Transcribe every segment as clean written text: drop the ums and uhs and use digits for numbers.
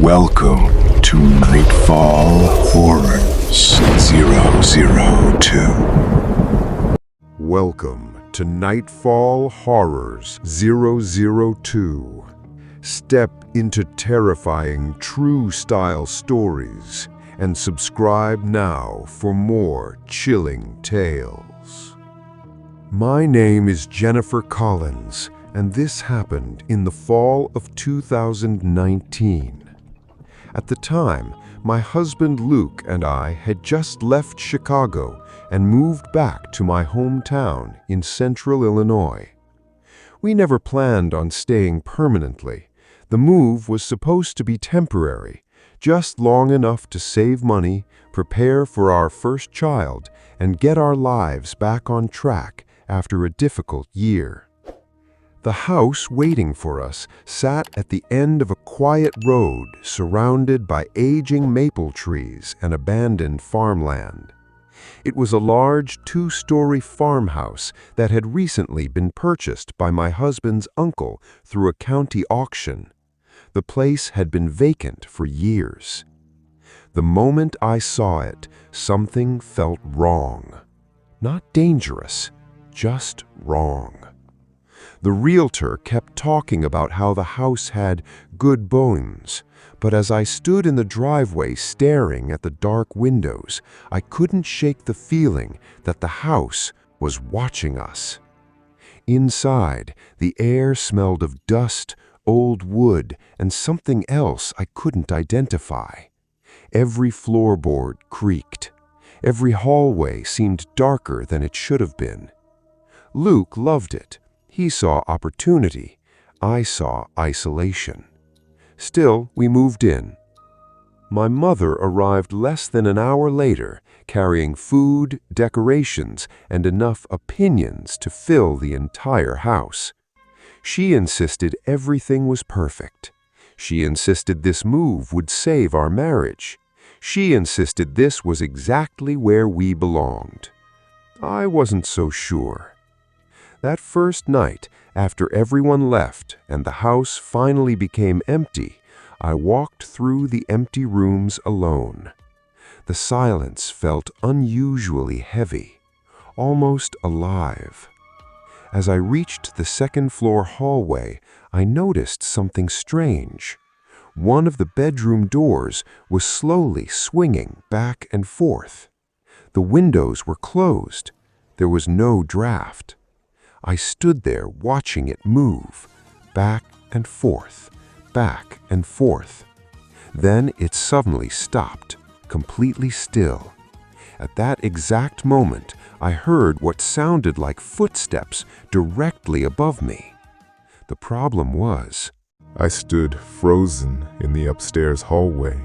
Welcome to Nightfall Horrors 002. Welcome to Nightfall Horrors 002. Step into terrifying true-style stories and subscribe now for more chilling tales. My name is Jennifer Collins, and this happened in the fall of 2019. At the time, my husband Luke and I had just left Chicago and moved back to my hometown in central Illinois. We never planned on staying permanently. The move was supposed to be temporary, just long enough to save money, prepare for our first child, and get our lives back on track after a difficult year. The house waiting for us sat at the end of a quiet road surrounded by aging maple trees and abandoned farmland. It was a large two-story farmhouse that had recently been purchased by my husband's uncle through a county auction. The place had been vacant for years. The moment I saw it, something felt wrong. Not dangerous, just wrong. The realtor kept talking about how the house had good bones, but as I stood in the driveway staring at the dark windows, I couldn't shake the feeling that the house was watching us. Inside, the air smelled of dust, old wood, and something else I couldn't identify. Every floorboard creaked. Every hallway seemed darker than it should have been. Luke loved it. He saw opportunity. I saw isolation. Still, we moved in. My mother arrived less than an hour later, carrying food, decorations, and enough opinions to fill the entire house. She insisted everything was perfect. She insisted this move would save our marriage. She insisted this was exactly where we belonged. I wasn't so sure. That first night, after everyone left and the house finally became empty, I walked through the empty rooms alone. The silence felt unusually heavy, almost alive. As I reached the second-floor hallway, I noticed something strange. One of the bedroom doors was slowly swinging back and forth. The windows were closed. There was no draft. I stood there watching it move, back and forth, back and forth. Then it suddenly stopped, completely still. At that exact moment, I heard what sounded like footsteps directly above me. The problem was, I stood frozen in the upstairs hallway.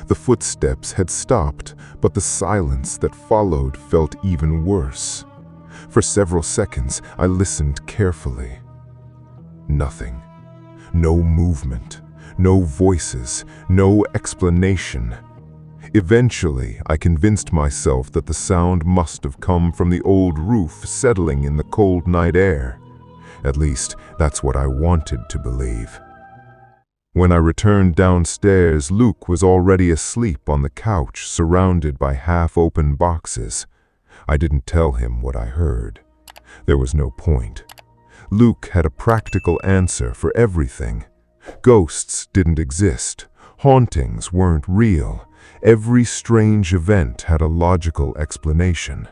The footsteps had stopped, but the silence that followed felt even worse. For several seconds, I listened carefully. Nothing. No movement. No voices. No explanation. Eventually, I convinced myself that the sound must have come from the old roof settling in the cold night air. At least, that's what I wanted to believe. When I returned downstairs, Luke was already asleep on the couch, surrounded by half-open boxes. I didn't tell him what I heard. There was no point. Luke had a practical answer for everything. Ghosts didn't exist. Hauntings weren't real. Every strange event had a logical explanation.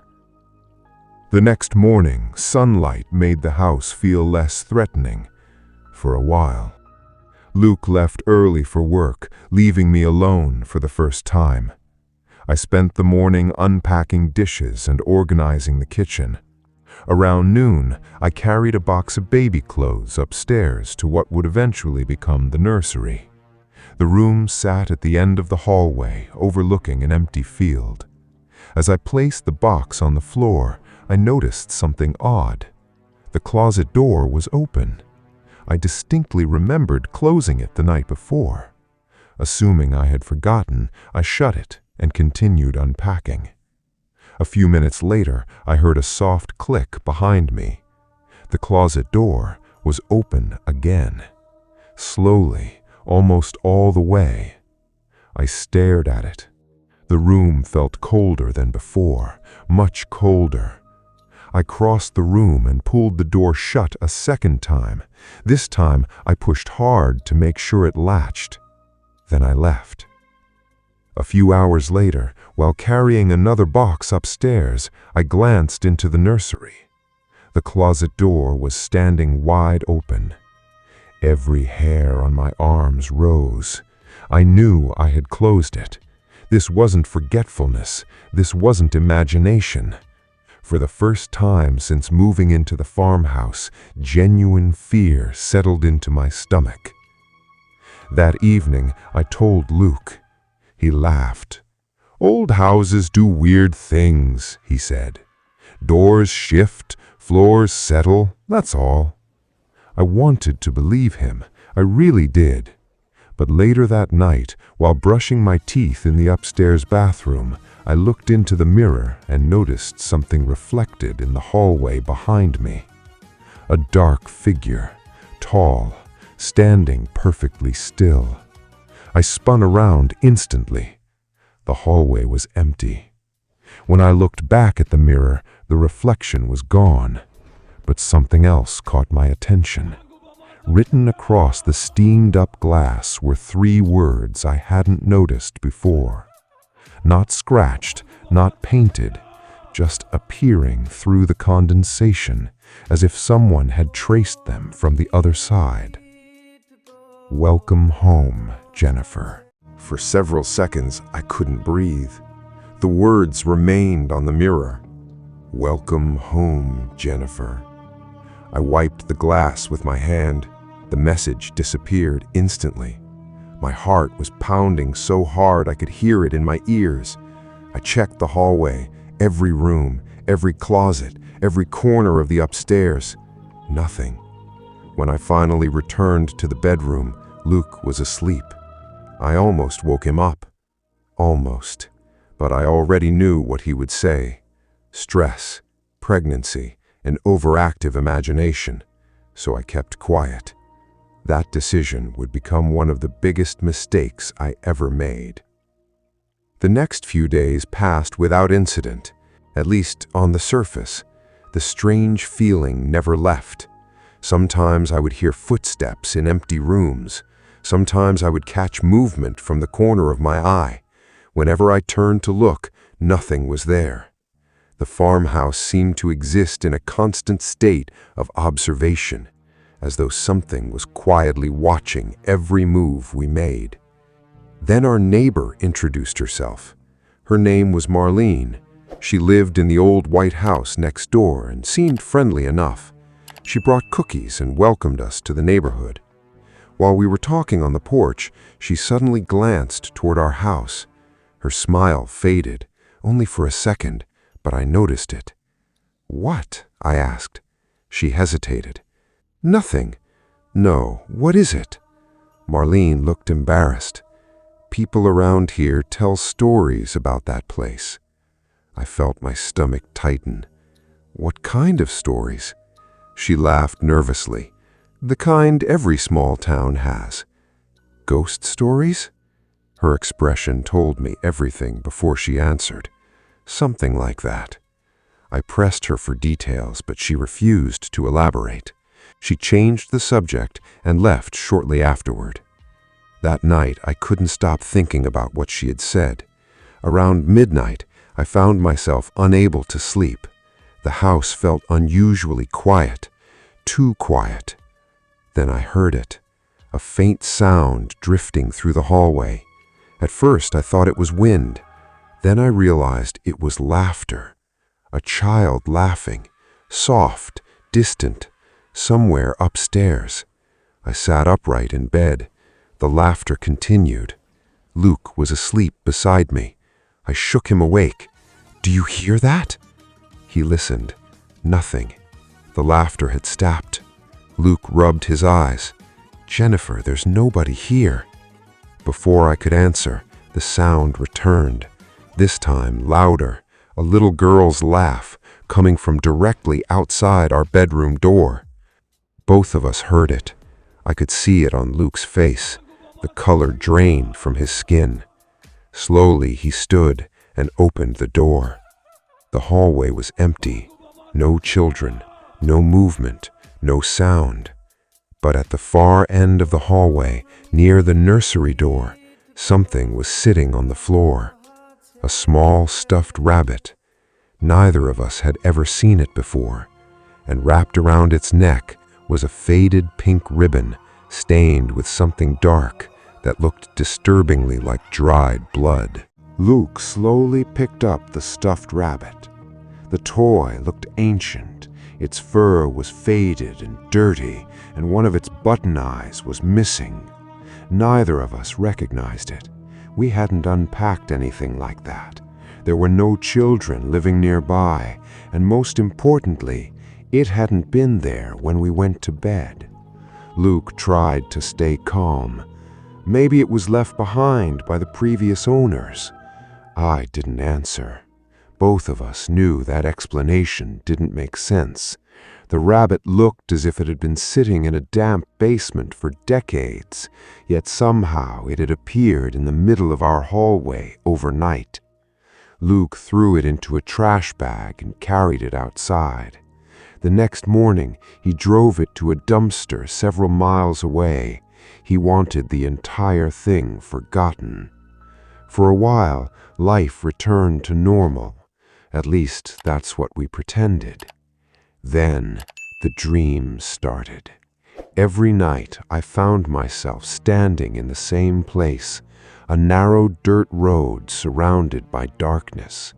The next morning, sunlight made the house feel less threatening. For a while. Luke left early for work, leaving me alone for the first time. I spent the morning unpacking dishes and organizing the kitchen. Around noon, I carried a box of baby clothes upstairs to what would eventually become the nursery. The room sat at the end of the hallway, overlooking an empty field. As I placed the box on the floor, I noticed something odd. The closet door was open. I distinctly remembered closing it the night before. Assuming I had forgotten, I shut it and continued unpacking. A few minutes later, I heard a soft click behind me. The closet door was open again. Slowly, almost all the way. I stared at it. The room felt colder than before, much colder. I crossed the room and pulled the door shut a second time. This time, I pushed hard to make sure it latched. Then I left. A few hours later, while carrying another box upstairs, I glanced into the nursery. The closet door was standing wide open. Every hair on my arms rose. I knew I had closed it. This wasn't forgetfulness. This wasn't imagination. For the first time since moving into the farmhouse, genuine fear settled into my stomach. That evening, I told Luke. He laughed. "Old houses do weird things," he said. "Doors shift, floors settle, that's all." I wanted to believe him. I really did. But later that night, while brushing my teeth in the upstairs bathroom, I looked into the mirror and noticed something reflected in the hallway behind me. A dark figure, tall, standing perfectly still. I spun around instantly. The hallway was empty. When I looked back at the mirror, the reflection was gone. But something else caught my attention. Written across the steamed-up glass were 3 words I hadn't noticed before. Not scratched, not painted, just appearing through the condensation, as if someone had traced them from the other side. "Welcome home, Jennifer." For several seconds, I couldn't breathe. The words remained on the mirror. "Welcome home, Jennifer." I wiped the glass with my hand. The message disappeared instantly. My heart was pounding so hard I could hear it in my ears. I checked the hallway, every room, every closet, every corner of the upstairs. Nothing. When I finally returned to the bedroom, Luke was asleep. I almost woke him up. Almost. But I already knew what he would say. Stress, pregnancy, an overactive imagination. So I kept quiet. That decision would become one of the biggest mistakes I ever made. The next few days passed without incident, at least on the surface. The strange feeling never left. Sometimes I would hear footsteps in empty rooms. Sometimes I would catch movement from the corner of my eye. Whenever I turned to look, nothing was there. The farmhouse seemed to exist in a constant state of observation, as though something was quietly watching every move we made. Then our neighbor introduced herself. Her name was Marlene. She lived in the old white house next door and seemed friendly enough. She brought cookies and welcomed us to the neighborhood. While we were talking on the porch, she suddenly glanced toward our house. Her smile faded, only for a second, but I noticed it. "What?" I asked. She hesitated. "Nothing." "No, what is it?" Marlene looked embarrassed. "People around here tell stories about that place." I felt my stomach tighten. "What kind of stories?" She laughed nervously. "The kind every small town has." "Ghost stories?" Her expression told me everything before she answered. "Something like that." I pressed her for details, but she refused to elaborate. She changed the subject and left shortly afterward. That night, I couldn't stop thinking about what she had said. Around midnight, I found myself unable to sleep. The house felt unusually quiet, too quiet. Then I heard it, a faint sound drifting through the hallway. At first, I thought it was wind. Then I realized it was laughter. A child laughing, soft, distant, somewhere upstairs. I sat upright in bed. The laughter continued. Luke was asleep beside me. I shook him awake. "Do you hear that?" He listened. Nothing. The laughter had stopped. Luke rubbed his eyes. "Jennifer, there's nobody here." Before I could answer, the sound returned. This time louder, a little girl's laugh coming from directly outside our bedroom door. Both of us heard it. I could see it on Luke's face. The color drained from his skin. Slowly he stood and opened the door. The hallway was empty. No children, no movement, no sound. But at the far end of the hallway, near the nursery door, something was sitting on the floor. A small stuffed rabbit. Neither of us had ever seen it before, and wrapped around its neck was a faded pink ribbon stained with something dark that looked disturbingly like dried blood. Luke slowly picked up the stuffed rabbit. The toy looked ancient. Its fur was faded and dirty, and one of its button eyes was missing. Neither of us recognized it. We hadn't unpacked anything like that. There were no children living nearby, and most importantly, it hadn't been there when we went to bed. Luke tried to stay calm. Maybe it was left behind by the previous owners. I didn't answer. Both of us knew that explanation didn't make sense. The rabbit looked as if it had been sitting in a damp basement for decades, yet somehow it had appeared in the middle of our hallway overnight. Luke threw it into a trash bag and carried it outside. The next morning, he drove it to a dumpster several miles away. He wanted the entire thing forgotten. For a while, life returned to normal. At least that's what we pretended. Then the dreams started. Every night I found myself standing in the same place, a narrow dirt road surrounded by darkness.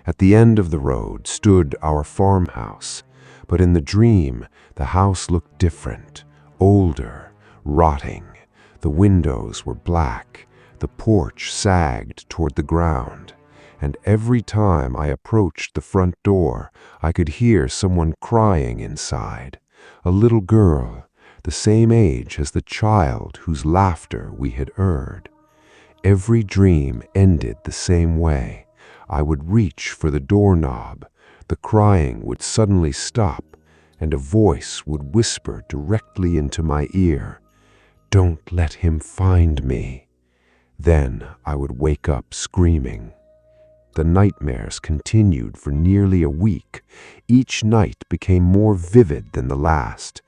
At the end of the road stood our farmhouse, but in the dream the house looked different, older, rotting. The windows were black, the porch sagged toward the ground, and every time I approached the front door, I could hear someone crying inside, a little girl, the same age as the child whose laughter we had heard. Every dream ended the same way. I would reach for the doorknob, the crying would suddenly stop, and a voice would whisper directly into my ear, "Don't let him find me." Then I would wake up screaming. The nightmares continued for nearly a week. Each night became more vivid than the last.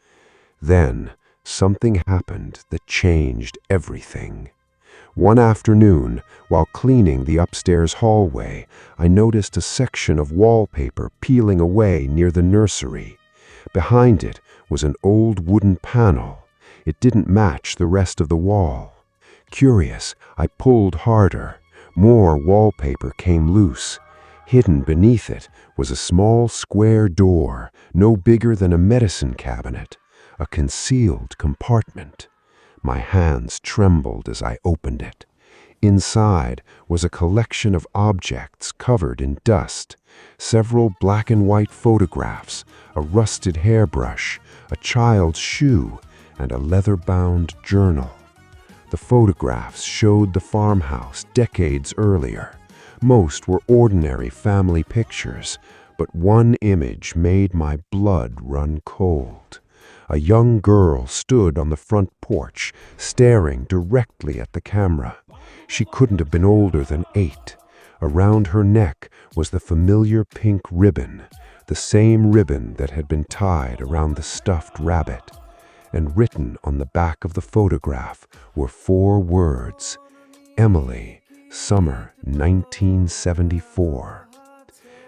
Then something happened that changed everything. One afternoon, while cleaning the upstairs hallway, I noticed a section of wallpaper peeling away near the nursery. Behind it was an old wooden panel. It didn't match the rest of the wall. Curious, I pulled harder. More wallpaper came loose. Hidden beneath it was a small square door, no bigger than a medicine cabinet, a concealed compartment. My hands trembled as I opened it. Inside was a collection of objects covered in dust, several black and white photographs, a rusted hairbrush, a child's shoe, and a leather-bound journal. The photographs showed the farmhouse decades earlier. Most were ordinary family pictures, but one image made my blood run cold. A young girl stood on the front porch, staring directly at the camera. She couldn't have been older than 8. Around her neck was the familiar pink ribbon, the same ribbon that had been tied around the stuffed rabbit. And written on the back of the photograph were 4 words, "Emily, summer 1974.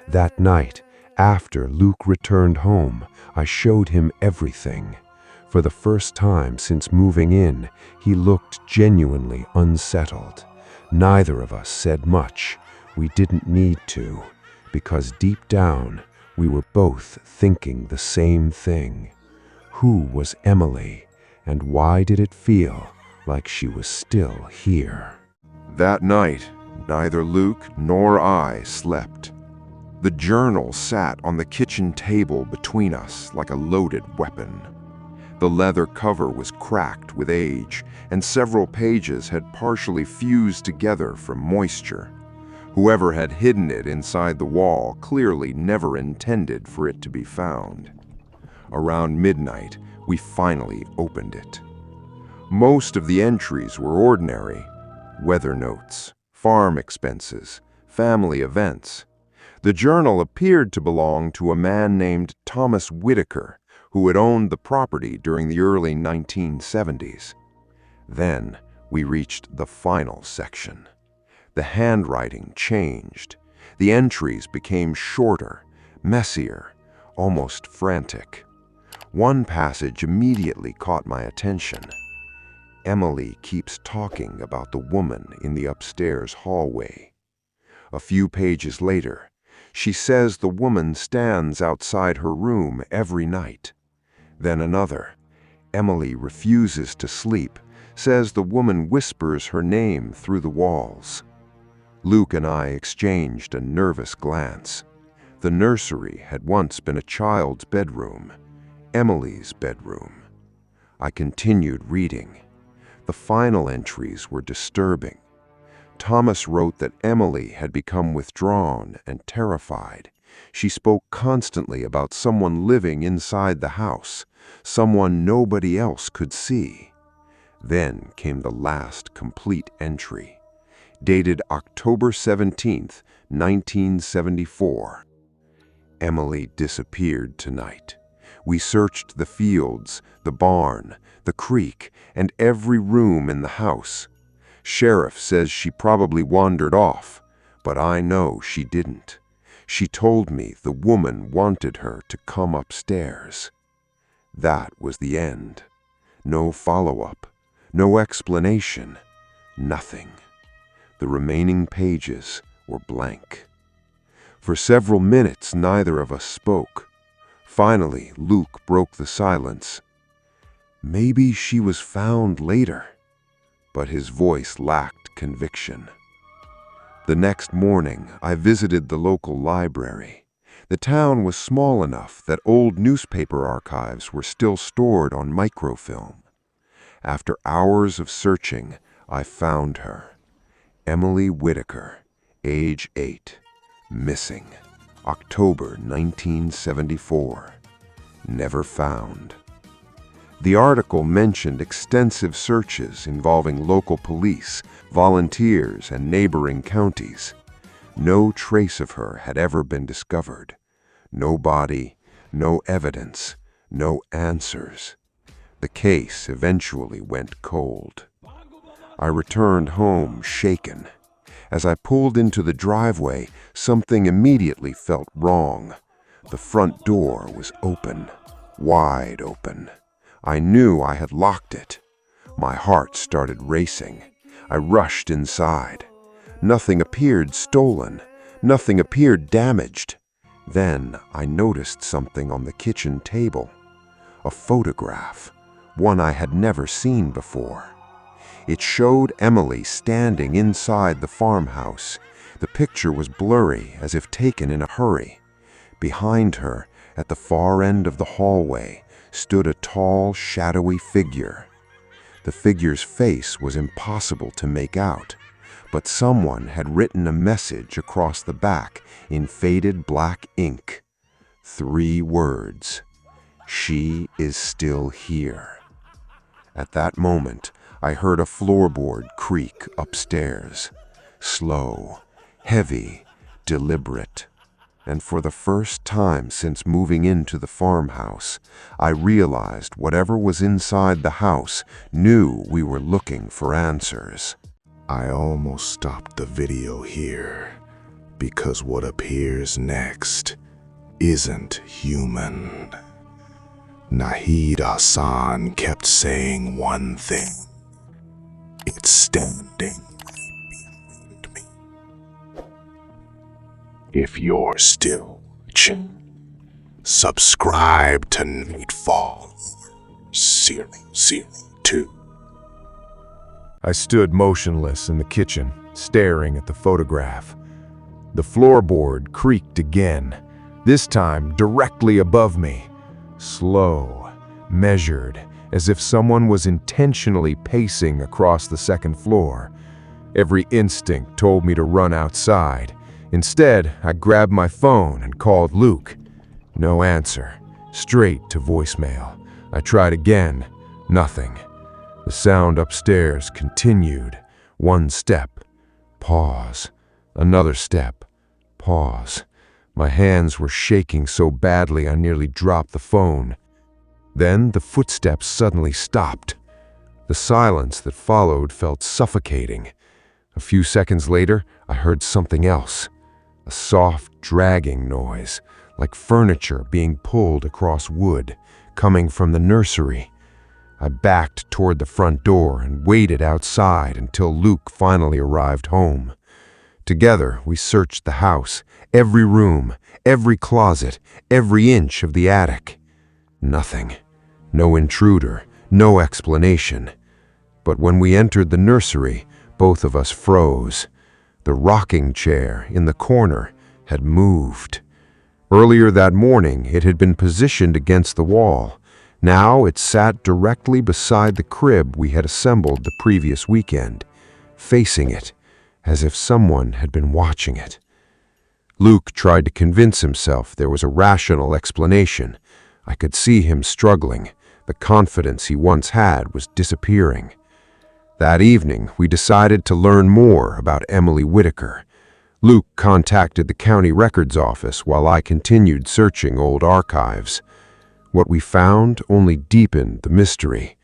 That night, after Luke returned home, I showed him everything. For the first time since moving in, he looked genuinely unsettled. Neither of us said much. We didn't need to, because deep down, we were both thinking the same thing. Who was Emily, and why did it feel like she was still here? That night, neither Luke nor I slept. The journal sat on the kitchen table between us like a loaded weapon. The leather cover was cracked with age, and several pages had partially fused together from moisture. Whoever had hidden it inside the wall clearly never intended for it to be found. Around midnight, we finally opened it. Most of the entries were ordinary: weather notes, farm expenses, family events. The journal appeared to belong to a man named Thomas Whitaker, who had owned the property during the early 1970s. Then we reached the final section. The handwriting changed. The entries became shorter, messier, almost frantic. One passage immediately caught my attention. Emily keeps talking about the woman in the upstairs hallway. A few pages later, she says the woman stands outside her room every night. Then another. Emily refuses to sleep, says the woman whispers her name through the walls. Luke and I exchanged a nervous glance. The nursery had once been a child's bedroom, Emily's bedroom. I continued reading. The final entries were disturbing. Thomas wrote that Emily had become withdrawn and terrified. She spoke constantly about someone living inside the house, someone nobody else could see. Then came the last complete entry, dated October 17th, 1974. Emily disappeared tonight. We searched the fields, the barn, the creek, and every room in the house. Sheriff says she probably wandered off, but I know she didn't. She told me the woman wanted her to come upstairs. That was the end. No follow-up, no explanation, nothing. The remaining pages were blank. For several minutes, neither of us spoke. Finally, Luke broke the silence. Maybe she was found later, but his voice lacked conviction. The next morning, I visited the local library. The town was small enough that old newspaper archives were still stored on microfilm. After hours of searching, I found her. Emily Whitaker, age 8, missing. October 1974. Never found. The article mentioned extensive searches involving local police, volunteers, and neighboring counties. No trace of her had ever been discovered. No body, no evidence, no answers. The case eventually went cold. I returned home shaken. As I pulled into the driveway, something immediately felt wrong. The front door was open, wide open. I knew I had locked it. My heart started racing. I rushed inside. Nothing appeared stolen. Nothing appeared damaged. Then I noticed something on the kitchen table. A photograph, one I had never seen before. It showed Emily standing inside the farmhouse. The picture was blurry, as if taken in a hurry. Behind her, at the far end of the hallway, stood a tall, shadowy figure. The figure's face was impossible to make out, but someone had written a message across the back in faded black ink. 3 words: "She is still here." At that moment, I heard a floorboard creak upstairs. Slow, heavy, deliberate. And for the first time since moving into the farmhouse, I realized whatever was inside the house knew we were looking for answers. I almost stopped the video here because what appears next isn't human. Nahid Hassan kept saying one thing. It's standing behind me. If you're still watching, subscribe to Nightfall 002. I stood motionless in the kitchen, staring at the photograph. The floorboard creaked again, this time directly above me. Slow, measured, as if someone was intentionally pacing across the second floor. Every instinct told me to run outside. Instead, I grabbed my phone and called Luke. No answer. Straight to voicemail. I tried again. Nothing. The sound upstairs continued. 1 step, Pause. Another step. Pause. My hands were shaking so badly I nearly dropped the phone. Then the footsteps suddenly stopped. The silence that followed felt suffocating. A few seconds later, I heard something else. A soft, dragging noise, like furniture being pulled across wood, coming from the nursery. I backed toward the front door and waited outside until Luke finally arrived home. Together, we searched the house, every room, every closet, every inch of the attic. Nothing. No intruder, no explanation. But when we entered the nursery, both of us froze. The rocking chair in the corner had moved. Earlier that morning, it had been positioned against the wall. Now it sat directly beside the crib we had assembled the previous weekend, facing it, as if someone had been watching it. Luke tried to convince himself there was a rational explanation. I could see him struggling. The confidence he once had was disappearing. That evening, we decided to learn more about Emily Whitaker. Luke contacted the county records office while I continued searching old archives. What we found only deepened the mystery.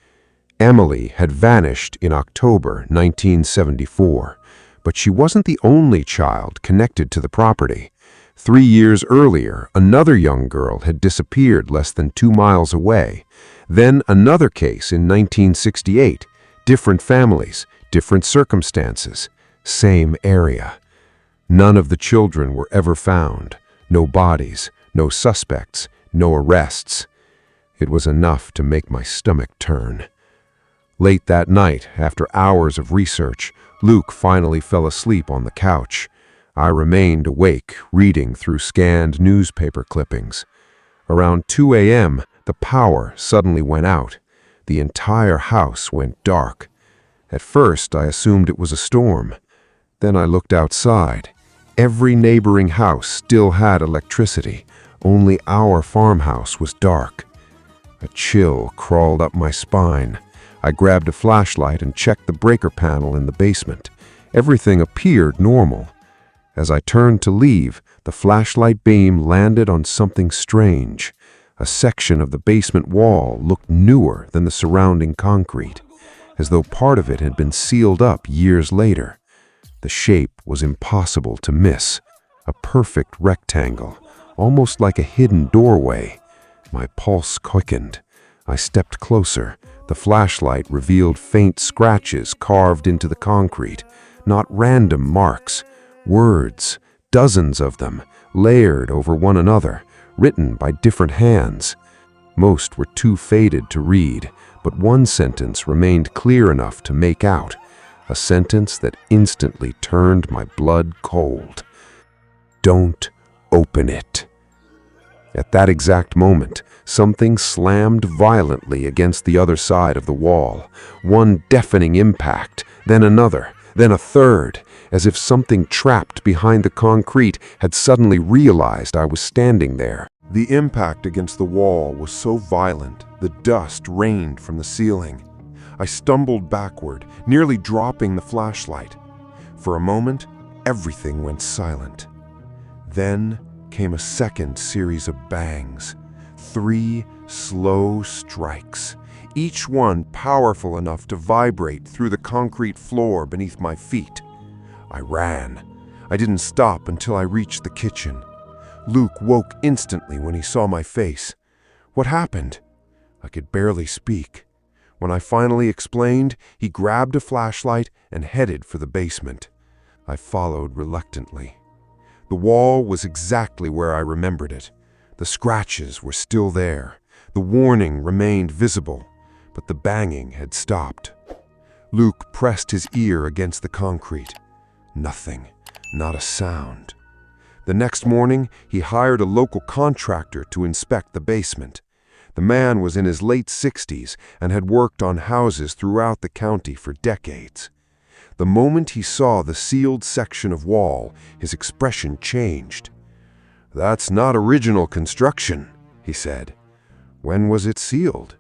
Emily had vanished in October 1974, but she wasn't the only child connected to the property. 3 years earlier, another young girl had disappeared less than 2 miles away. Then another case in 1968. Different families, different circumstances, same area. None of the children were ever found. No bodies, no suspects, no arrests. It was enough to make my stomach turn. Late that night, after hours of research, Luke finally fell asleep on the couch. I remained awake, reading through scanned newspaper clippings. Around 2 a.m., the power suddenly went out. The entire house went dark. At first, I assumed it was a storm. Then I looked outside. Every neighboring house still had electricity. Only our farmhouse was dark. A chill crawled up my spine. I grabbed a flashlight and checked the breaker panel in the basement. Everything appeared normal. As I turned to leave, the flashlight beam landed on something strange. A section of the basement wall looked newer than the surrounding concrete, as though part of it had been sealed up years later. The shape was impossible to miss. A perfect rectangle, almost like a hidden doorway. My pulse quickened. I stepped closer. The flashlight revealed faint scratches carved into the concrete, not random marks. Words, dozens of them, layered over one another, written by different hands. Most were too faded to read, but one sentence remained clear enough to make out. A sentence that instantly turned my blood cold. Don't open it. At that exact moment, something slammed violently against the other side of the wall. One deafening impact, then another, then a third, as if something trapped behind the concrete had suddenly realized I was standing there. The impact against the wall was so violent, the dust rained from the ceiling. I stumbled backward, nearly dropping the flashlight. For a moment, everything went silent. Then came a second series of bangs. 3 slow strikes, each one powerful enough to vibrate through the concrete floor beneath my feet. I ran. I didn't stop until I reached the kitchen. Luke woke instantly when he saw my face. What happened? I could barely speak. When I finally explained, he grabbed a flashlight and headed for the basement. I followed reluctantly. The wall was exactly where I remembered it. The scratches were still there. The warning remained visible, but the banging had stopped. Luke pressed his ear against the concrete. Nothing, not a sound. The next morning, he hired a local contractor to inspect the basement. The man was in his late 60s and had worked on houses throughout the county for decades. The moment he saw the sealed section of wall, his expression changed. "That's not original construction," he said. "When was it sealed?"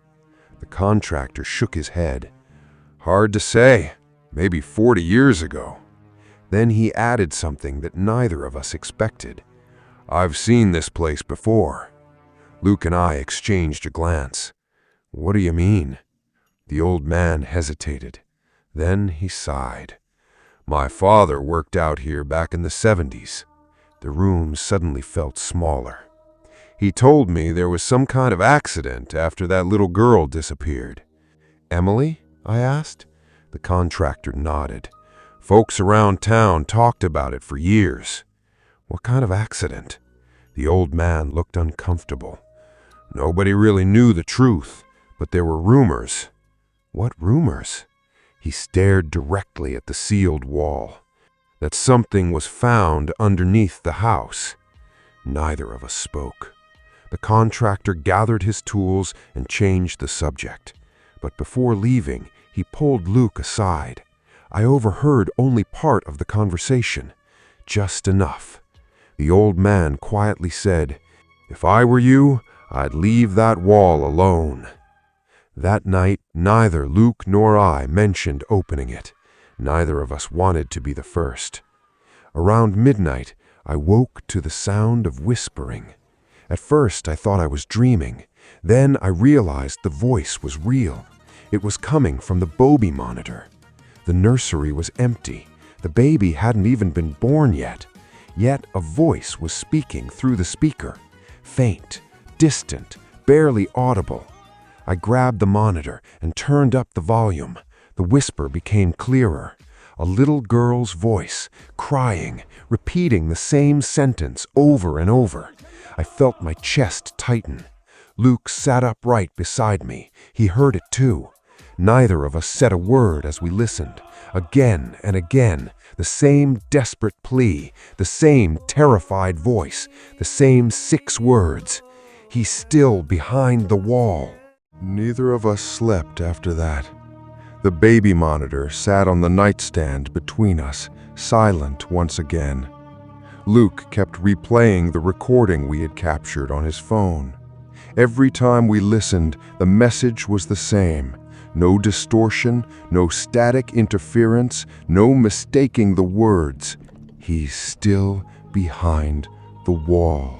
The contractor shook his head. "Hard to say. Maybe 40 years ago." Then he added something that neither of us expected. "I've seen this place before." Luke and I exchanged a glance. "What do you mean?" The old man hesitated. Then he sighed. "My father worked out here back in the 70s. The room suddenly felt smaller. "He told me there was some kind of accident after that little girl disappeared." "Emily?" I asked. The contractor nodded. "Folks around town talked about it for years." "What kind of accident?" The old man looked uncomfortable. "Nobody really knew the truth, but there were rumors." "What rumors?" He stared directly at the sealed wall. "That something was found underneath the house." Neither of us spoke. The contractor gathered his tools and changed the subject. But before leaving, he pulled Luke aside. I overheard only part of the conversation, just enough. The old man quietly said, "If I were you, I'd leave that wall alone." That night, neither Luke nor I mentioned opening it. Neither of us wanted to be the first. Around midnight, I woke to the sound of whispering. At first, I thought I was dreaming. Then I realized the voice was real. It was coming from the Bobby monitor. The nursery was empty. The baby hadn't even been born yet. Yet a voice was speaking through the speaker. Faint, distant, barely audible. I grabbed the monitor and turned up the volume. The whisper became clearer. A little girl's voice, crying, repeating the same sentence over and over. I felt my chest tighten. Luke sat upright beside me. He heard it too. Neither of us said a word as we listened. Again and again, the same desperate plea, the same terrified voice, the same 6 words. "He's still behind the wall." Neither of us slept after that. The baby monitor sat on the nightstand between us, silent once again. Luke kept replaying the recording we had captured on his phone. Every time we listened, the message was the same. No distortion, no static interference, no mistaking the words. "He's still behind the wall."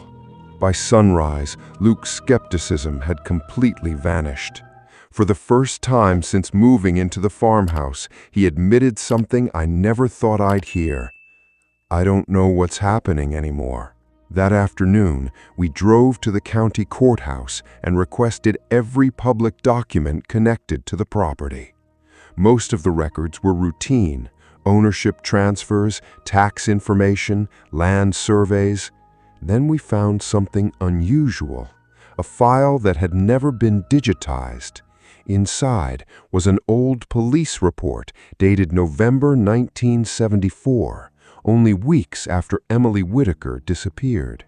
By sunrise, Luke's skepticism had completely vanished. For the first time since moving into the farmhouse, he admitted something I never thought I'd hear. "I don't know what's happening anymore." That afternoon, we drove to the county courthouse and requested every public document connected to the property. Most of the records were routine: ownership transfers, tax information, land surveys. Then we found something unusual, a file that had never been digitized. Inside was an old police report dated November 1974, only weeks after Emily Whitaker disappeared.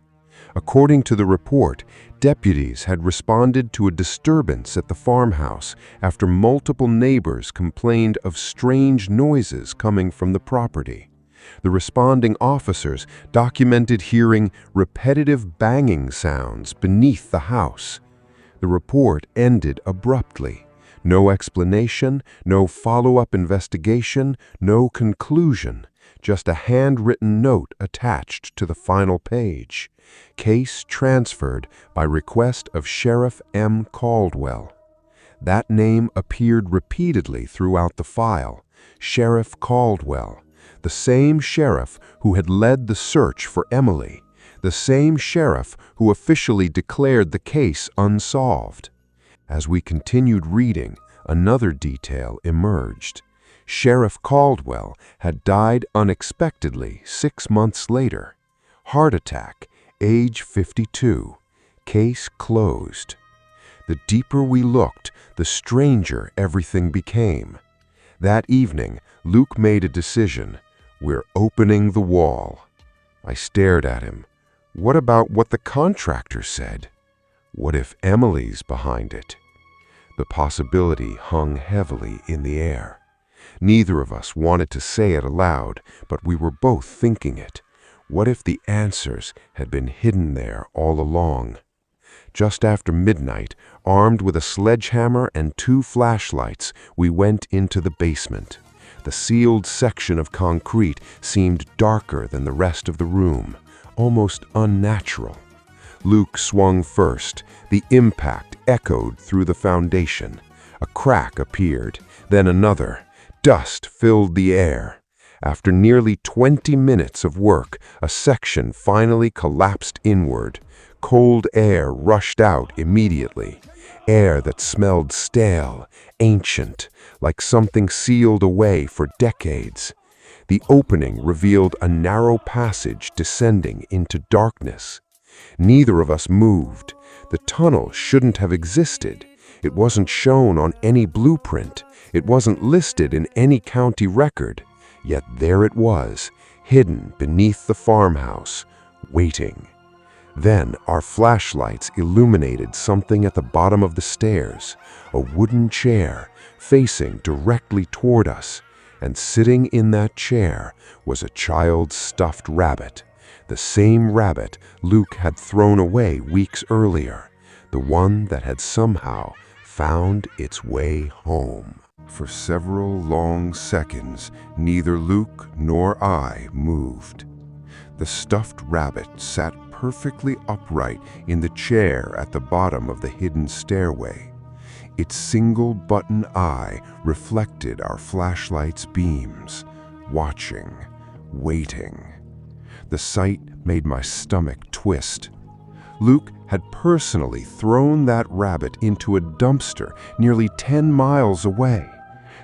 According to the report, deputies had responded to a disturbance at the farmhouse after multiple neighbors complained of strange noises coming from the property. The responding officers documented hearing repetitive banging sounds beneath the house. The report ended abruptly. No explanation, no follow-up investigation, no conclusion. Just a handwritten note attached to the final page. Case transferred by request of Sheriff M. Caldwell. That name appeared repeatedly throughout the file. Sheriff Caldwell. The same sheriff who had led the search for Emily. The same sheriff who officially declared the case unsolved. As we continued reading, another detail emerged. Sheriff Caldwell had died unexpectedly 6 months later. Heart attack, age 52. Case closed. The deeper we looked, the stranger everything became. That evening, Luke made a decision. "We're opening the wall." I stared at him. What about what the contractor said? What if Emily's behind it? The possibility hung heavily in the air. Neither of us wanted to say it aloud, but we were both thinking it. What if the answers had been hidden there all along? Just after midnight, armed with a sledgehammer and 2 flashlights, we went into the basement. The sealed section of concrete seemed darker than the rest of the room, almost unnatural. Luke swung first. The impact echoed through the foundation. A crack appeared, then another. Dust filled the air. After nearly 20 minutes of work, a section finally collapsed inward. Cold air rushed out immediately. Air that smelled stale, ancient, like something sealed away for decades. The opening revealed a narrow passage descending into darkness. Neither of us moved. The tunnel shouldn't have existed. It wasn't shown on any blueprint. It wasn't listed in any county record. Yet there it was, hidden beneath the farmhouse, waiting. Then our flashlights illuminated something at the bottom of the stairs, a wooden chair facing directly toward us, and sitting in that chair was a child's stuffed rabbit, the same rabbit Luke had thrown away weeks earlier, the one that had somehow found its way home. For several long seconds, neither Luke nor I moved. The stuffed rabbit sat perfectly upright in the chair at the bottom of the hidden stairway. Its single button eye reflected our flashlight's beams, watching, waiting. The sight made my stomach twist. Luke had personally thrown that rabbit into a dumpster nearly 10 miles away.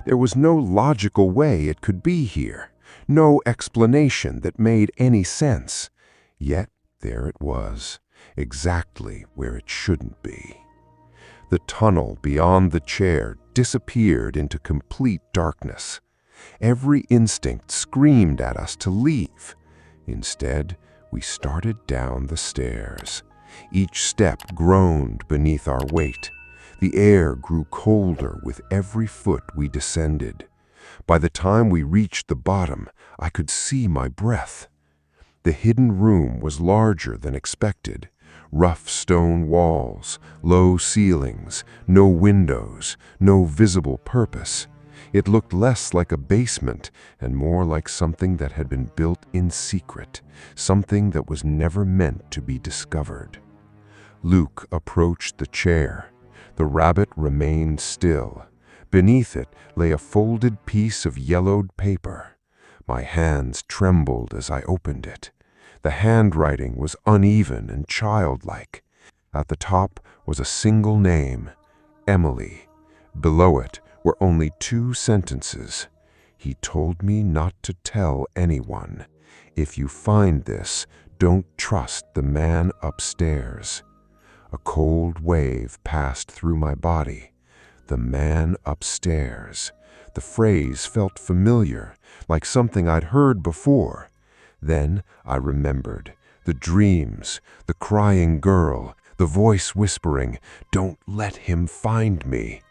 There was no logical way it could be here, no explanation that made any sense. Yet there it was, exactly where it shouldn't be. The tunnel beyond the chair disappeared into complete darkness. Every instinct screamed at us to leave. Instead, we started down the stairs. Each step groaned beneath our weight. The air grew colder with every foot we descended. By the time we reached the bottom, I could see my breath. The hidden room was larger than expected. Rough stone walls, low ceilings, no windows, no visible purpose. It looked less like a basement and more like something that had been built in secret, something that was never meant to be discovered. Luke approached the chair. The rabbit remained still. Beneath it lay a folded piece of yellowed paper. My hands trembled as I opened it. The handwriting was uneven and childlike. At the top was a single name, Emily. Below it were only 2 sentences. He told me not to tell anyone. If you find this, don't trust the man upstairs. A cold wave passed through my body. The man upstairs. The phrase felt familiar, like something I'd heard before. Then I remembered. The dreams, the crying girl, the voice whispering, "Don't let him find me."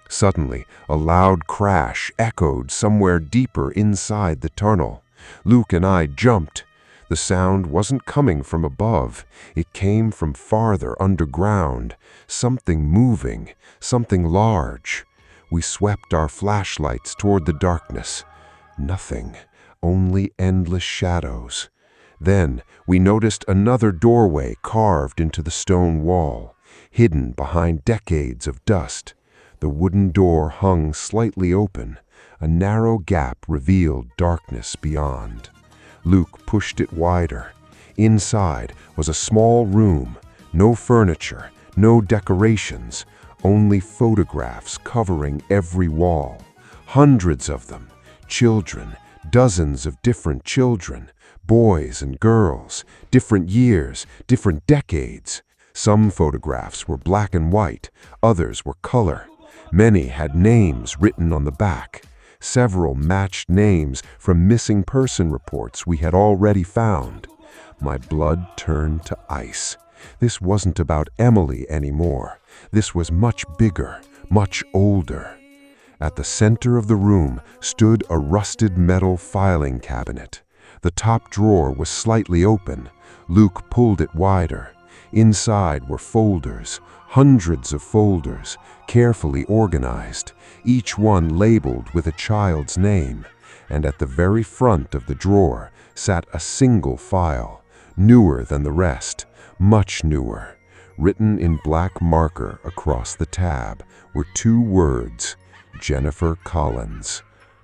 Suddenly, a loud crash echoed somewhere deeper inside the tunnel. Luke and I jumped. The sound wasn't coming from above. It came from farther underground. Something moving, something large. We swept our flashlights toward the darkness. Nothing, only endless shadows. Then we noticed another doorway carved into the stone wall, hidden behind decades of dust. The wooden door hung slightly open. A narrow gap revealed darkness beyond. Luke pushed it wider. Inside was a small room, no furniture, no decorations, only photographs covering every wall. Hundreds of them, children, dozens of different children, boys and girls, different years, different decades. Some photographs were black and white, others were color. Many had names written on the back. Several matched names from missing person reports we had already found. My blood turned to ice. This wasn't about Emily anymore. This was much bigger, much older. At the center of the room stood a rusted metal filing cabinet. The top drawer was slightly open. Luke pulled it wider. Inside were folders, hundreds of folders, carefully organized, each one labeled with a child's name, and at the very front of the drawer sat a single file, newer than the rest, much newer. Written in black marker across the tab were 2 words, Jennifer Collins.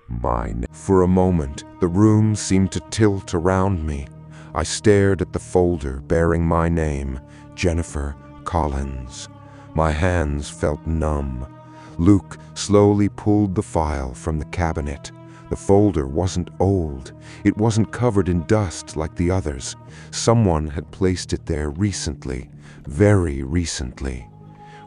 Mine. For a moment, the room seemed to tilt around me. I stared at the folder bearing my name, Jennifer Collins. My hands felt numb. Luke slowly pulled the file from the cabinet. The folder wasn't old. It wasn't covered in dust like the others. Someone had placed it there recently, very recently.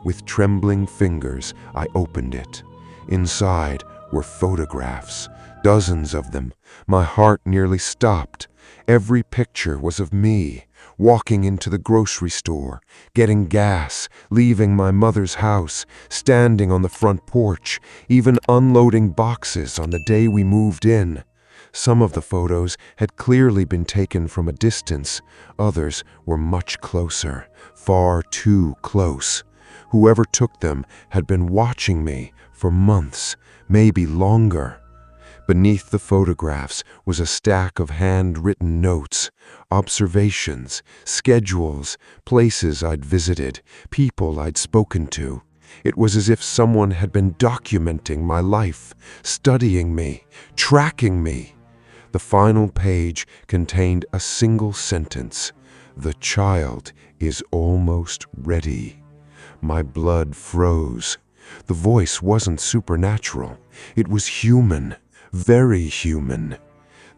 With trembling fingers, I opened it. Inside were photographs, dozens of them. My heart nearly stopped. Every picture was of me, walking into the grocery store, getting gas, leaving my mother's house, standing on the front porch, even unloading boxes on the day we moved in. Some of the photos had clearly been taken from a distance. Others were much closer, far too close. Whoever took them had been watching me for months, maybe longer. Beneath the photographs was a stack of handwritten notes, observations, schedules, places I'd visited, people I'd spoken to. It was as if someone had been documenting my life, studying me, tracking me. The final page contained a single sentence: "The child is almost ready." My blood froze. The voice wasn't supernatural. It was human. Very human.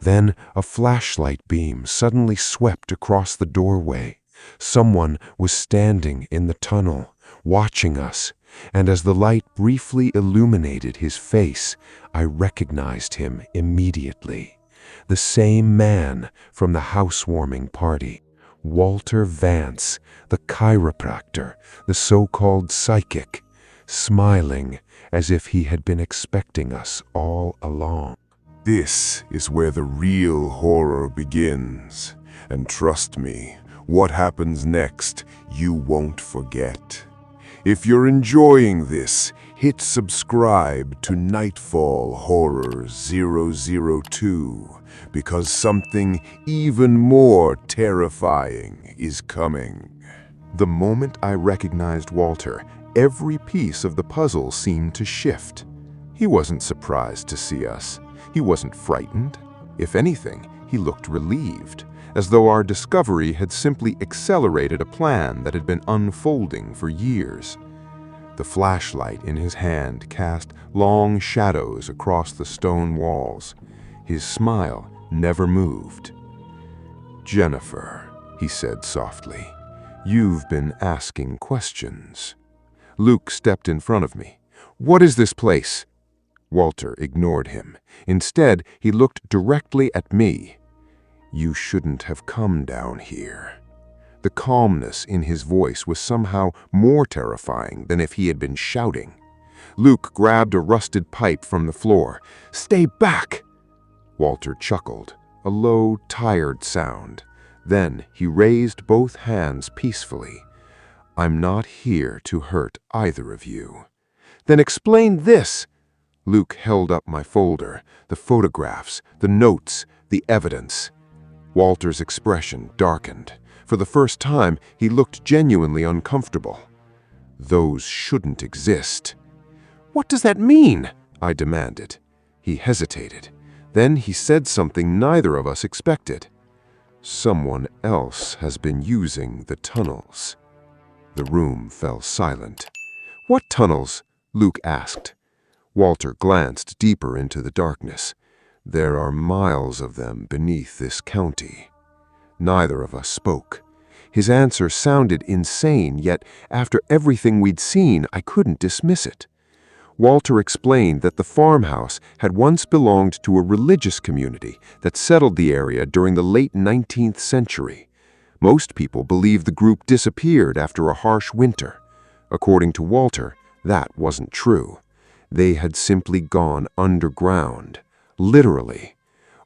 Then a flashlight beam suddenly swept across the doorway. Someone was standing in the tunnel, watching us, and as the light briefly illuminated his face, I recognized him immediately. The same man from the housewarming party. Walter Vance, the chiropractor, the so-called psychic, smiling as if he had been expecting us all along. This is where the real horror begins. And trust me, what happens next, you won't forget. If you're enjoying this, hit subscribe to Nightfall Horror 002, because something even more terrifying is coming. The moment I recognized Walter, every piece of the puzzle seemed to shift. He wasn't surprised to see us. He wasn't frightened. If anything, he looked relieved, as though our discovery had simply accelerated a plan that had been unfolding for years. The flashlight in his hand cast long shadows across the stone walls. His smile never moved. "Jennifer," he said softly, "you've been asking questions." Luke stepped in front of me. "What is this place?" Walter ignored him. Instead, he looked directly at me. "You shouldn't have come down here." The calmness in his voice was somehow more terrifying than if he had been shouting. Luke grabbed a rusted pipe from the floor. "Stay back!" Walter chuckled, a low, tired sound. Then he raised both hands peacefully. "I'm not here to hurt either of you." "Then explain this!" Luke held up my folder, the photographs, the notes, the evidence. Walter's expression darkened. For the first time, he looked genuinely uncomfortable. "Those shouldn't exist." "What does that mean?" I demanded. He hesitated. Then he said something neither of us expected. "Someone else has been using the tunnels." The room fell silent. "What tunnels?" Luke asked. Walter glanced deeper into the darkness. "There are miles of them beneath this county." Neither of us spoke. His answer sounded insane, yet after everything we'd seen, I couldn't dismiss it. Walter explained that the farmhouse had once belonged to a religious community that settled the area during the late 19th century. Most people believe the group disappeared after a harsh winter. According to Walter, that wasn't true. They had simply gone underground, literally.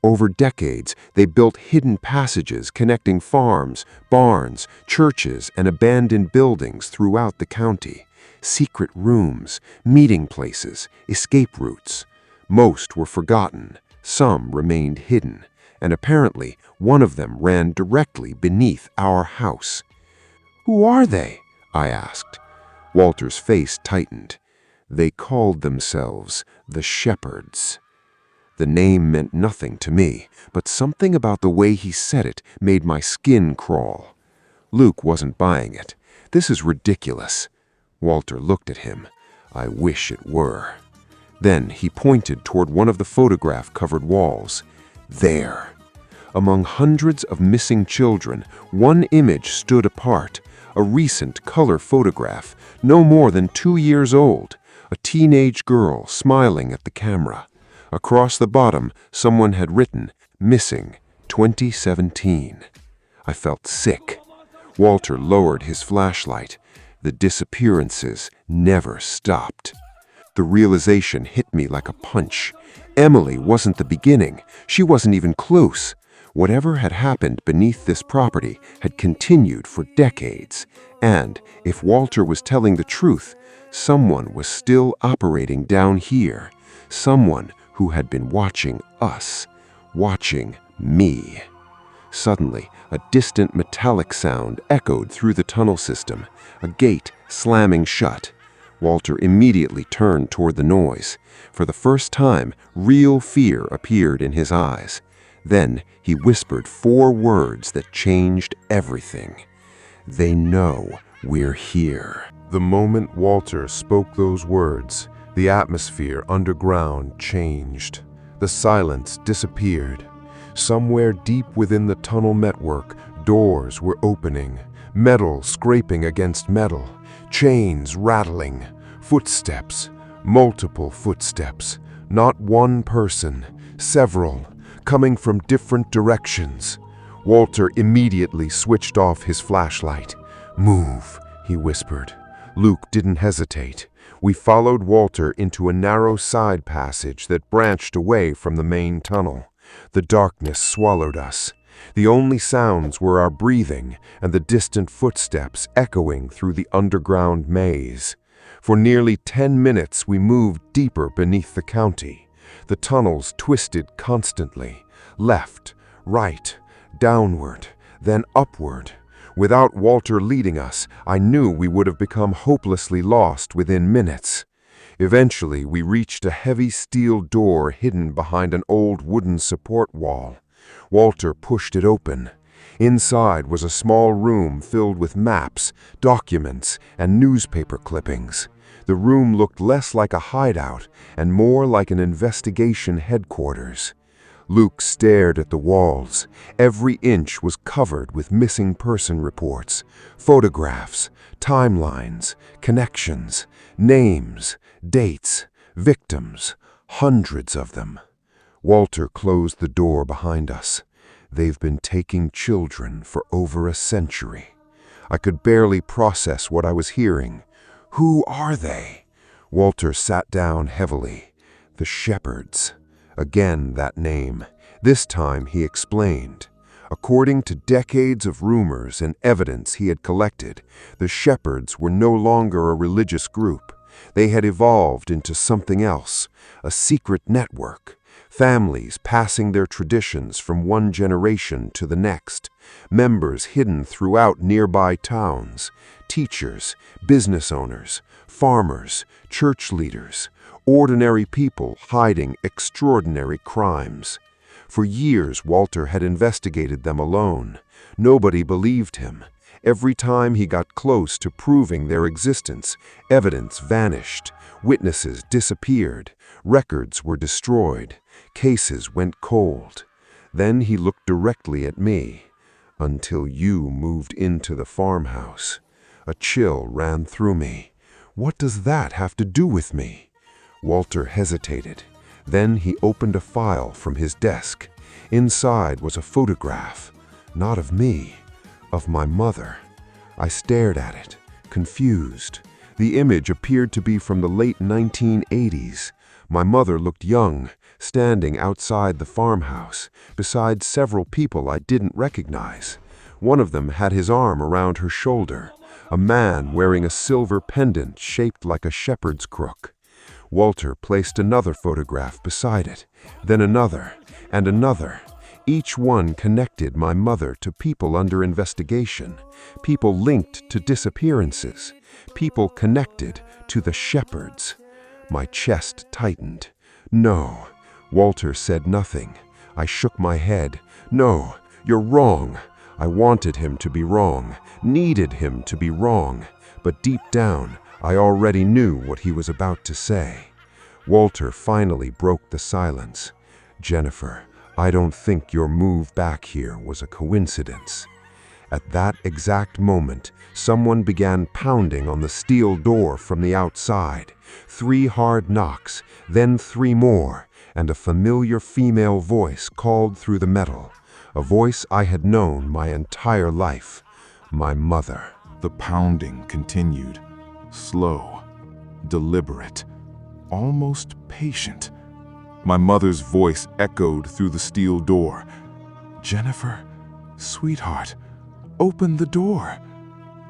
Over decades, they built hidden passages connecting farms, barns, churches, and abandoned buildings throughout the county. Secret rooms, meeting places, escape routes. Most were forgotten, some remained hidden, and apparently one of them ran directly beneath our house. "Who are they?" I asked. Walter's face tightened. They called themselves the Shepherds. The name meant nothing to me, but something about the way he said it made my skin crawl. Luke wasn't buying it. "This is ridiculous." Walter looked at him. "I wish it were." Then he pointed toward one of the photograph-covered walls. There. Among hundreds of missing children, one image stood apart, a recent color photograph, no more than 2 years old, a teenage girl smiling at the camera. Across the bottom, someone had written, "Missing, 2017." I felt sick. Walter lowered his flashlight. The disappearances never stopped. The realization hit me like a punch. Emily wasn't the beginning. She wasn't even close. Whatever had happened beneath this property had continued for decades. And if Walter was telling the truth, someone was still operating down here. Someone who had been watching us, watching me. Suddenly, a distant metallic sound echoed through the tunnel system, a gate slamming shut. Walter immediately turned toward the noise. For the first time, real fear appeared in his eyes. Then he whispered 4 words that changed everything. "They know we're here." The moment Walter spoke those words, the atmosphere underground changed. The silence disappeared. Somewhere deep within the tunnel network, doors were opening, metal scraping against metal, chains rattling, footsteps, multiple footsteps, not one person, several, coming from different directions. Walter immediately switched off his flashlight. "Move," he whispered. Luke didn't hesitate. We followed Walter into a narrow side passage that branched away from the main tunnel. The darkness swallowed us. The only sounds were our breathing and the distant footsteps echoing through the underground maze. For nearly 10 minutes we moved deeper beneath the county. The tunnels twisted constantly, left, right, downward, then upward. Without Walter leading us, I knew we would have become hopelessly lost within minutes. Eventually, we reached a heavy steel door hidden behind an old wooden support wall. Walter pushed it open. Inside was a small room filled with maps, documents, and newspaper clippings. The room looked less like a hideout and more like an investigation headquarters. Luke stared at the walls. Every inch was covered with missing person reports, photographs, timelines, connections, names, dates, victims, hundreds of them. Walter closed the door behind us. "They've been taking children for over a century." I could barely process what I was hearing. "Who are they?" Walter sat down heavily. "The Shepherds." Again that name. This time he explained. According to decades of rumors and evidence he had collected, the Shepherds were no longer a religious group. They had evolved into something else, a secret network. Families passing their traditions from one generation to the next, members hidden throughout nearby towns, teachers, business owners, farmers, church leaders, ordinary people hiding extraordinary crimes. For years, Walter had investigated them alone. Nobody believed him. Every time he got close to proving their existence, evidence vanished, witnesses disappeared, records were destroyed, cases went cold. Then he looked directly at me. "Until you moved into the farmhouse." A chill ran through me. "What does that have to do with me?" Walter hesitated. Then he opened a file from his desk. Inside was a photograph, not of me, of my mother. I stared at it, confused. The image appeared to be from the late 1980s. My mother looked young, standing outside the farmhouse, beside several people I didn't recognize. One of them had his arm around her shoulder, a man wearing a silver pendant shaped like a shepherd's crook. Walter placed another photograph beside it, then another, and another. Each one connected my mother to people under investigation, people linked to disappearances, people connected to the shepherds. My chest tightened. No, Walter said nothing. I shook my head. No, you're wrong. I wanted him to be wrong, needed him to be wrong, but deep down, I already knew what he was about to say. Walter finally broke the silence. Jennifer, I don't think your move back here was a coincidence. At that exact moment, someone began pounding on the steel door from the outside. 3 hard knocks, then 3 more, and a familiar female voice called through the metal. A voice I had known my entire life. My mother. The pounding continued, slow, deliberate, almost patient. My mother's voice echoed through the steel door. Jennifer, sweetheart, open the door.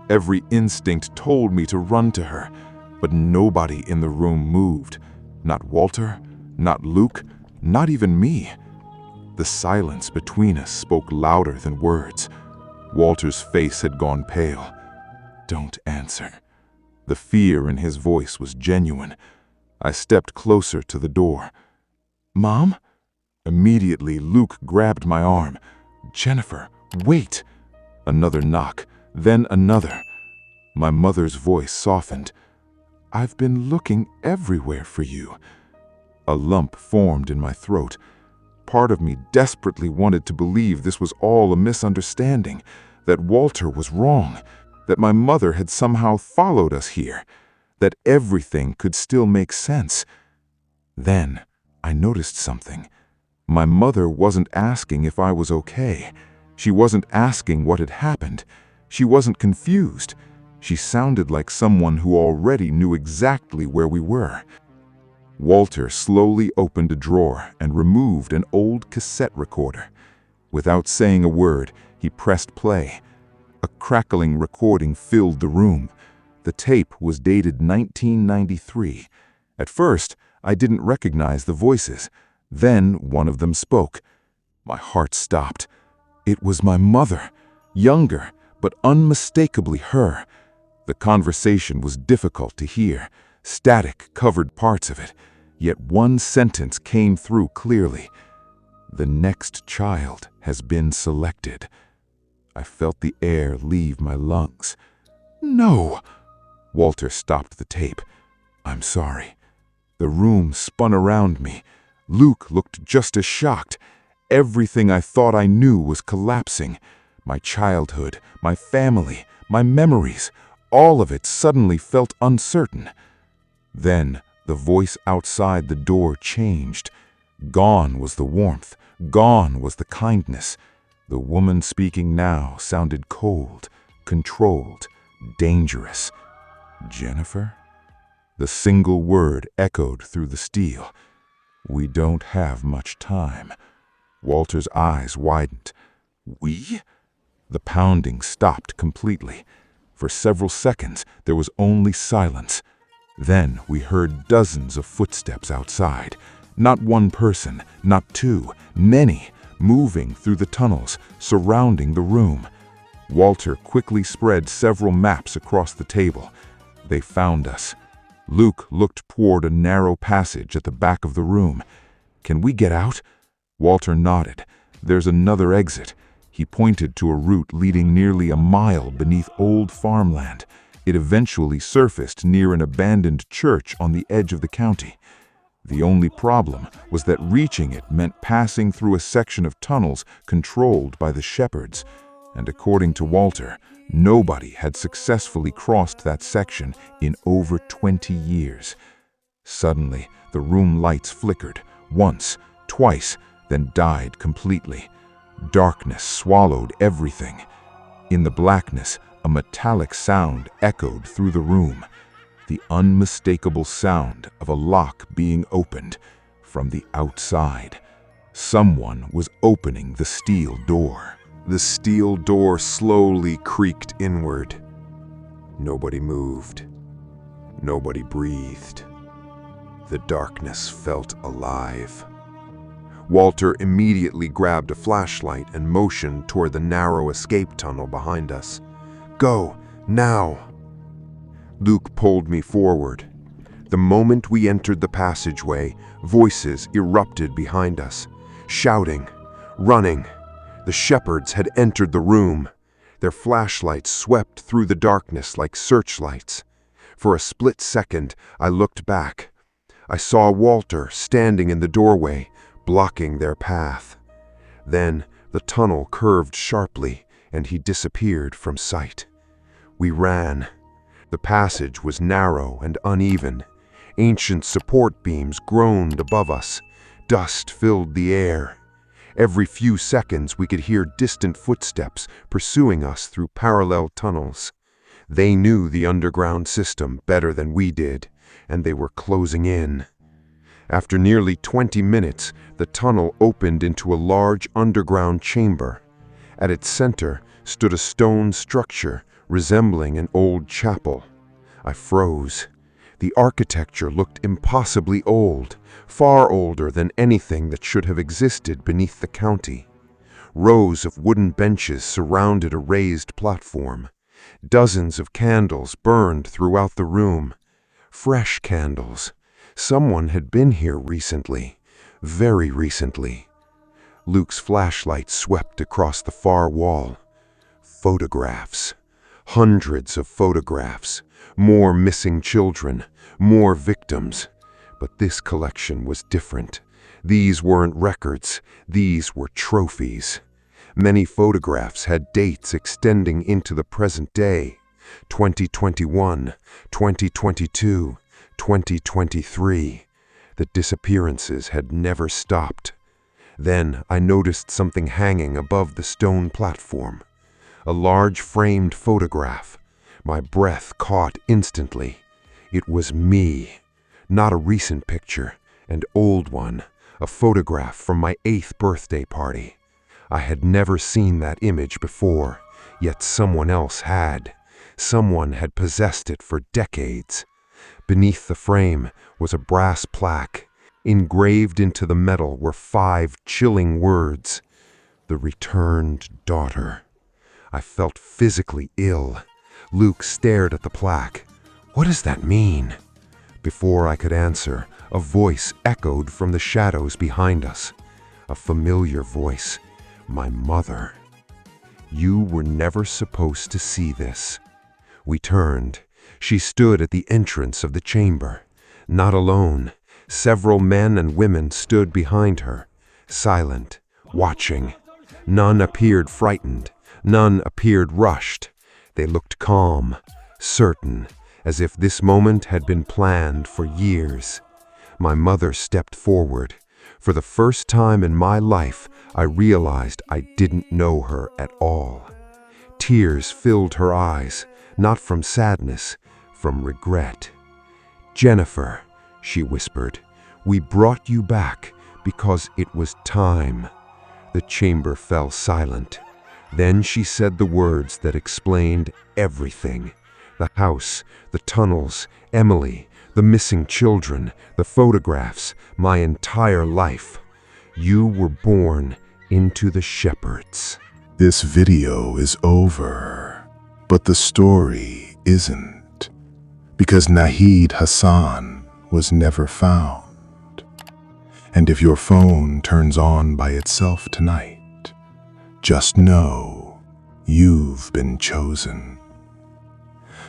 Every instinct told me to run to her, but nobody in the room moved. Not Walter, not Luke, not even me. The silence between us spoke louder than words. Walter's face had gone pale. Don't answer. The fear in his voice was genuine. I stepped closer to the door. Mom? Immediately, Luke grabbed my arm. Jennifer, wait! Another knock, then another. My mother's voice softened. I've been looking everywhere for you. A lump formed in my throat. Part of me desperately wanted to believe this was all a misunderstanding, that Walter was wrong, that my mother had somehow followed us here, that everything could still make sense. Then I noticed something. My mother wasn't asking if I was okay. She wasn't asking what had happened. She wasn't confused. She sounded like someone who already knew exactly where we were. Walter slowly opened a drawer and removed an old cassette recorder. Without saying a word, he pressed play. A crackling recording filled the room. The tape was dated 1993. At first, I didn't recognize the voices. Then one of them spoke. My heart stopped. It was my mother, younger, but unmistakably her. The conversation was difficult to hear. Static covered parts of it, yet one sentence came through clearly. The next child has been selected. I felt the air leave my lungs. No! Walter stopped the tape. I'm sorry. The room spun around me. Luke looked just as shocked. Everything I thought I knew was collapsing. My childhood, my family, my memories, all of it suddenly felt uncertain. Then the voice outside the door changed. Gone was the warmth. Gone was the kindness. The woman speaking now sounded cold, controlled, dangerous. Jennifer? The single word echoed through the steel. We don't have much time. Walter's eyes widened. We? The pounding stopped completely. For several seconds, there was only silence. Then we heard dozens of footsteps outside. Not one person, not two, many, moving through the tunnels, surrounding the room. Walter quickly spread several maps across the table. They found us. Luke looked toward a narrow passage at the back of the room. Can we get out? Walter nodded. There's another exit. He pointed to a route leading nearly a mile beneath old farmland. It eventually surfaced near an abandoned church on the edge of the county. The only problem was that reaching it meant passing through a section of tunnels controlled by the shepherds. And according to Walter, nobody had successfully crossed that section in over 20 years. Suddenly, the room lights flickered, once, twice, then died completely. Darkness swallowed everything. In the blackness, a metallic sound echoed through the room. The unmistakable sound of a lock being opened. from the outside. Someone was opening the steel door. The steel door slowly creaked inward. Nobody moved. Nobody breathed. The darkness felt alive. Walter immediately grabbed a flashlight and motioned toward the narrow escape tunnel behind us. "Go, now!" Luke pulled me forward. The moment we entered the passageway, voices erupted behind us, shouting, running. The shepherds had entered the room. Their flashlights swept through the darkness like searchlights. For a split second, I looked back. I saw Walter standing in the doorway, blocking their path. Then the tunnel curved sharply, and he disappeared from sight. We ran. The passage was narrow and uneven. Ancient support beams groaned above us. Dust filled the air. Every few seconds we could hear distant footsteps pursuing us through parallel tunnels. They knew the underground system better than we did, and they were closing in. After nearly 20 minutes, the tunnel opened into a large underground chamber. At its center stood a stone structure resembling an old chapel. I froze. The architecture looked impossibly old, far older than anything that should have existed beneath the county. Rows of wooden benches surrounded a raised platform. Dozens of candles burned throughout the room. Fresh candles. Someone had been here recently, very recently. Luke's flashlight swept across the far wall. Photographs. Hundreds of photographs. More missing children. More victims. But this collection was different. These weren't records. These were trophies. Many photographs had dates extending into the present day. 2021, 2022, 2023. The disappearances had never stopped. Then I noticed something hanging above the stone platform. A large framed photograph. My breath caught instantly. It was me. Not a recent picture, an old one. A photograph from my 8th birthday party. I had never seen that image before, yet someone else had. Someone had possessed it for decades. Beneath the frame was a brass plaque. Engraved into the metal were 5 chilling words. The returned daughter. I felt physically ill. Luke stared at the plaque. What does that mean? Before I could answer, a voice echoed from the shadows behind us. A familiar voice. My mother. You were never supposed to see this. We turned. She stood at the entrance of the chamber. Not alone. Several men and women stood behind her, silent, watching. None appeared frightened. None appeared rushed. They looked calm, certain, as if this moment had been planned for years. My mother stepped forward. For the first time in my life, I realized I didn't know her at all. Tears filled her eyes, not from sadness, from regret. Jennifer, she whispered, we brought you back because it was time. The chamber fell silent. Then she said the words that explained everything. The house, the tunnels, Emily, the missing children, the photographs, my entire life. You were born into the shepherds. This video is over, but the story isn't, because Nahid Hassan was never found. And if your phone turns on by itself tonight, just know you've been chosen.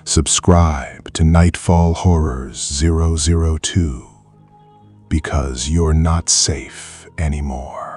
Subscribe to Nightfall Horrors 002 because you're not safe anymore.